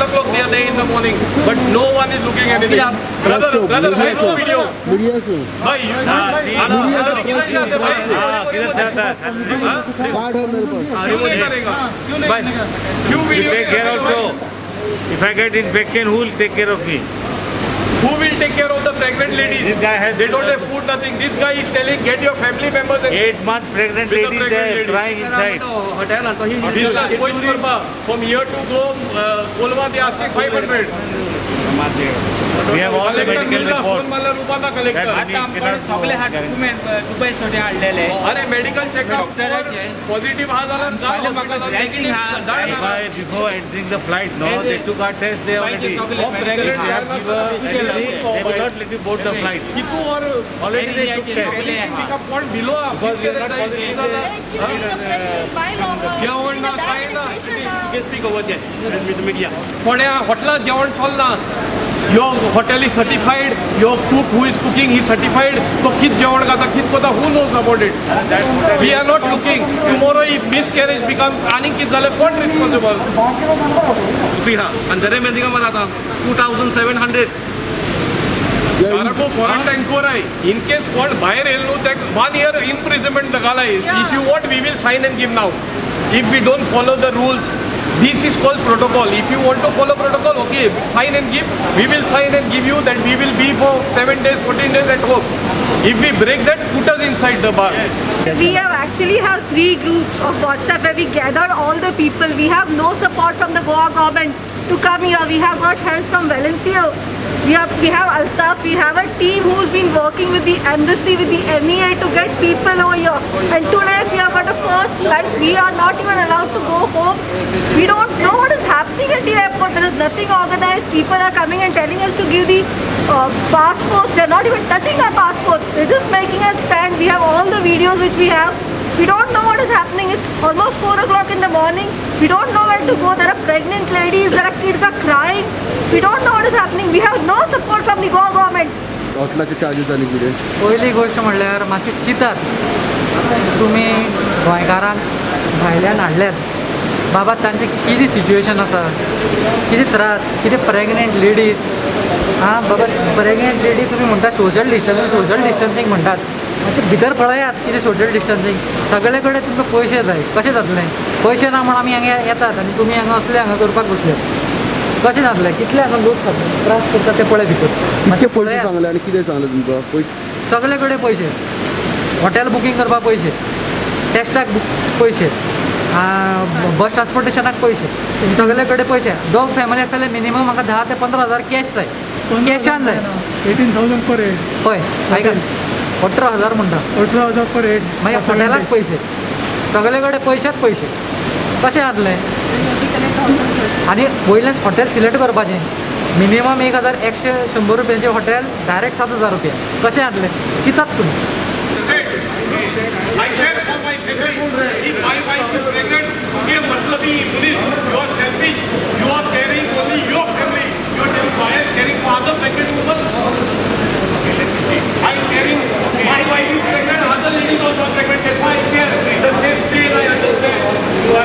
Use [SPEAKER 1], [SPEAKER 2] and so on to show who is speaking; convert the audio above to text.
[SPEAKER 1] o'clock they are there in the morning, but no one is looking at anything. Brother, I know video.
[SPEAKER 2] Video से
[SPEAKER 1] भाई आना salary कितना चाहते भाई?
[SPEAKER 3] किधर से आता है?
[SPEAKER 2] कार्ड है मेरे पास।
[SPEAKER 1] क्यों नहीं करेगा? क्यों video?
[SPEAKER 3] Take care also. If I get infection, who will take care of me?
[SPEAKER 1] Who will take care of the pregnant ladies?
[SPEAKER 3] This guy has.
[SPEAKER 1] They don't have food, nothing. This guy is telling, get your family members. And
[SPEAKER 3] 8-month pregnant
[SPEAKER 1] With the
[SPEAKER 3] lady
[SPEAKER 1] pregnant
[SPEAKER 3] there
[SPEAKER 1] lady.
[SPEAKER 3] crying inside.
[SPEAKER 1] this guy, Koish Verma, from here to go, Kolwa, they asking 500.
[SPEAKER 3] We have all the medical
[SPEAKER 1] phone
[SPEAKER 3] reports.
[SPEAKER 1] मला रुपयाला collector.
[SPEAKER 3] That we cannot
[SPEAKER 4] सगळे हात Dubai सोडे हाडलेले
[SPEAKER 1] अरे medical checkup positive हा झाला
[SPEAKER 3] Before entering the flight, no, they took our test. They already. If they have fever, anything, they will not let you board the flight.
[SPEAKER 1] कितू और
[SPEAKER 3] Already they took test.
[SPEAKER 1] Pickup point below
[SPEAKER 3] Because we are not
[SPEAKER 1] जेवण ना काय ना
[SPEAKER 4] speak over there with media
[SPEAKER 1] कोण्या हॉटेलात जेवण चलना your hotel is certified, your cook who is cooking is certified, तो कित जेवण खाता कित कोता who knows about it? We are not looking. Tomorrow if miscarriage becomes आणि कित झाले कोण responsible?
[SPEAKER 4] हाँ अंधेरे में दिखा मना था 2700
[SPEAKER 1] कारण को क्वारंटाइन को राय in case कोण बाहेर येईल नो त्या 1 year imprisonment लगालाय. If you want we will sign and give now. If we don't follow the rules, this is called protocol. If you want to follow protocol, okay, sign and give. We will sign and give you that we will be for 7 days, 14 days at home. If we break that, put us inside the bar.
[SPEAKER 5] We have actually have 3 groups of WhatsApp where we gathered all the people. We have no support from the Goa government to come here. We have got help from Valencia. We have Altaf. We have a team who's been working with the embassy, with the MEA to get people over here. And today we have got a first flight. We are not even allowed to go home. We don't know what is happening at the airport. There is nothing organized. People are coming and telling us to give the passports. They're not even touching our passports. They're just making us stand. We have all the videos which we have. We don't know what is happening. It's almost 4 o'clock in the morning. We don't know where to go. There are pregnant ladies. There are kids are crying. We don't know what is happening. We have no support from the Goa government.
[SPEAKER 2] हॉटेलाचे charges आनी कितें
[SPEAKER 6] पयली गोष्ट म्हणल्यार मातशी चिंतात तुमी गोंयकारांक भायल्यान हाडल्यात बाबा तांचें कितें सिच्युएशन आसा कितें त्रास कितें प्रेग्नेंट लेडीज आं बाबा प्रेग्नेंट लेडी तुमी म्हणटा सोशल डिस्टन्सींग म्हणटात मातशें भितर पळयात कितें सोशल डिस्टन्सींग सगळे कडेन तुमकां पयशे जाय कशें जातलें पयशे ना म्हण आमी हांगा येतात आनी तुमी हांगा असले हांगा करपाक बसल्यात कशें जातलें कितले हांगा लोक त्रास करतात ते पळय भितर
[SPEAKER 2] कितके पयशे सांगले आनी कितें सांगलें तुमकां पयशे
[SPEAKER 6] सगळे कडेन पयशे हॉटेल बुकींग करपाक पयशे टेस्टाक पयशे बस ट्रान्सपोर्टेशनाक पयशे सगळे कडेन पयशे दोग फॅमिली आसले मिनिमम म्हाका 10 ते 15,000 कॅश जाय कॅशान जाय
[SPEAKER 7] 18,000 पर हेड
[SPEAKER 6] हय आयकात 18,000 म्हणटा
[SPEAKER 7] 18,000 पर हेड
[SPEAKER 6] मागीर हॉटेलाक पयशे सगळे कडेन पयशेच पयशे कशें जातलें आनी वयल्यान हॉटेल सिलेक्ट करपाचें मिनिमम 1,100 रुपयांचें हॉटेल डायरेक्ट 7,000 रुपया कशें जातलें चिंतात तुमी
[SPEAKER 1] I care for my family. If my wife is pregnant, ये मतलब ही police, you are selfish. You are caring only your family.